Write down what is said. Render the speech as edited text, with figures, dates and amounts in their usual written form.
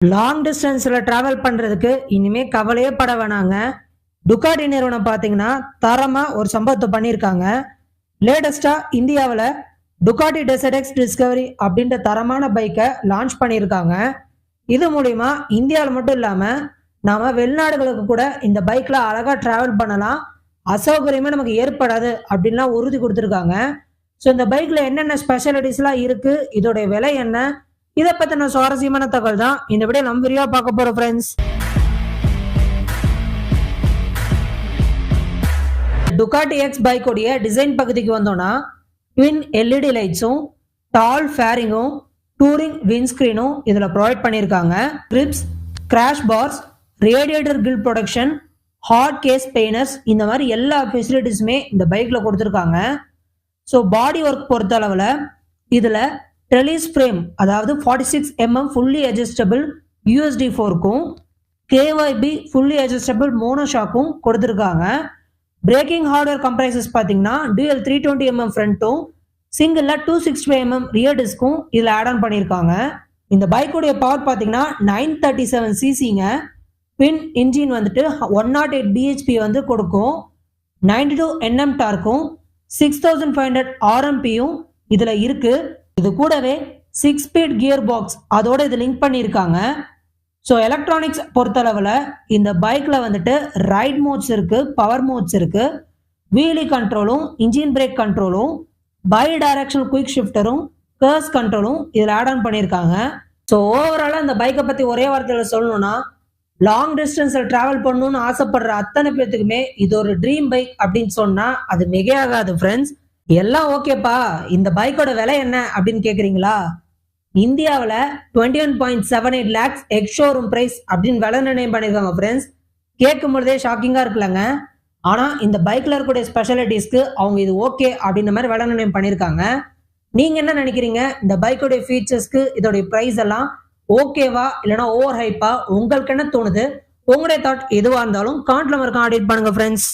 Long டிஸ்டன்ஸில் travel பண்ணுறதுக்கு இனிமேல் கவலையே பட வேணாங்க. டுகாட்டி நிறுவனம் பார்த்தீங்கன்னா தரமாக ஒரு சம்பவத்தை பண்ணியிருக்காங்க. லேட்டஸ்ட்டாக இந்தியாவில் டுகாட்டி டெசர்ட் டிஸ்கவரி அப்படின்ற தரமான பைக்கை லான்ச் பண்ணியிருக்காங்க. இது மூலிமா இந்தியாவில் மட்டும் இல்லாமல் நாம் வெளிநாடுகளுக்கு கூட இந்த பைக்கில் அழகாக ட்ராவல் பண்ணலாம், அசௌகரியமே நமக்கு ஏற்படாது அப்படின்லாம் உறுதி கொடுத்துருக்காங்க. ஸோ இந்த பைக்கில் என்னென்ன ஸ்பெஷாலிட்டிஸ்லாம் இருக்குது, இதோடைய விலை என்ன, இதை பற்றின சுவாரஸ்யமான தகவல் தான் இந்த வீடியோ நம்ம விரிவாக பார்க்க போகிறோம் ஃப்ரெண்ட்ஸ். டுகாட்டி எக்ஸ் பைக்கோடைய டிசைன் பகுதிக்கு வந்தோம்னா ட்வின் எல்இடி லைட்ஸும் டால் ஃபேரிங்கும் டூரிங் விண்ட்ஸ்கிரீனும் இதில் ப்ரொவைட் பண்ணியிருக்காங்க. Grips, crash bars, radiator grill protection, hard case panniers, இந்த மாதிரி எல்லா ஃபெசிலிட்டிஸுமே இந்த பைக்கில் கொடுத்துருக்காங்க. ஸோ பாடி ஒர்க் பொறுத்த அளவில் இதில் ட்ரெலிஸ் ஃப்ரேம், அதாவது 46 mm ஃபுல்லி அட்ஜஸ்டபிள் யூஎஸ்டி ஃபோர்க்கும் கேஒய்பி ஃபுல்லி அட்ஜஸ்டபிள் மோனோஷாக்கும் கொடுத்துருக்காங்க. பிரேக்கிங் ஹார்ட்வேர் கம்ப்ரைசஸ் பார்த்தீங்கன்னா டியூஎல் 320 mm ஃப்ரண்ட்டும் சிங்கிளில் 265 mm ரியர் டிஸ்க்கும் இதில் ஆட் ஆன் பண்ணியிருக்காங்க. இந்த பைக்குடைய பவர் பார்த்தீங்கன்னா 937 சிசிங்க. பின் இன்ஜின் வந்துட்டு 108 பிஹெச்பி வந்து கொடுக்கும். 92 Nm டார்க்கும் 6500 RMPயும் இதில் இருக்கு. இது கூடவே 6 ஸ்பீட் கியர் பாக்ஸ் அதோட இது லிங்க் பண்ணியிருக்காங்க. ஸோ எலக்ட்ரானிக்ஸ் பொறுத்தளவில் இந்த பைக்கில் வந்துட்டு ரைட் மோட்ஸ் இருக்குது, பவர் மோட்ஸ் இருக்குது, வீலி கண்ட்ரோலும் இன்ஜின் பிரேக் கண்ட்ரோலும் பை டைரக்ஷனல் குயிக் ஷிஃப்டரும் கர்ஸ் கண்ட்ரோலும் இதில் ஆட் ஆன் பண்ணியிருக்காங்க. ஸோ ஓவராலாக இந்த பைக்கை பற்றி ஒரே வார்த்தையில் சொல்லணும்னா, லாங் டிஸ்டன்ஸில் ட்ராவல் பண்ணணும்னு ஆசைப்படுற அத்தனை பேர்த்துக்குமே இது ஒரு ட்ரீம் பைக் அப்படின்னு சொன்னால் அது மிகையாகாது ஃப்ரெண்ட்ஸ். எல்லாம் ஓகேப்பா, இந்த பைக்கோட விலை என்ன அப்படின்னு கேட்குறீங்களா? இந்தியாவில் 21.78 lakhs எக்ஸ் ஷோரூம் பிரைஸ் அப்படின்னு விலை நிர்ணயம் பண்ணியிருக்காங்க ஃப்ரெண்ட்ஸ். கேட்கும் பொழுதே ஷாக்கிங்காக இருக்குல்லங்க. ஆனால் இந்த பைக்கில் இருக்கக்கூடிய ஸ்பெஷாலிட்டிஸ்க்கு அவங்க இது ஓகே அப்படின்ற மாதிரி விலை நிர்ணயம் பண்ணியிருக்காங்க. நீங்கள் என்ன நினைக்கிறீங்க? இந்த பைக்கோடைய ஃபீச்சர்ஸ்க்கு இதோடைய ப்ரைஸ் எல்லாம் ஓகேவா இல்லைனா ஓவர் ஹைப்பா? உங்களுக்கு என்ன தோணுது? உங்களுடைய தாட் எதுவாக இருந்தாலும் காமெண்ட்ல மறக்காம அப்டேட் பண்ணுங்க ஃப்ரெண்ட்ஸ்.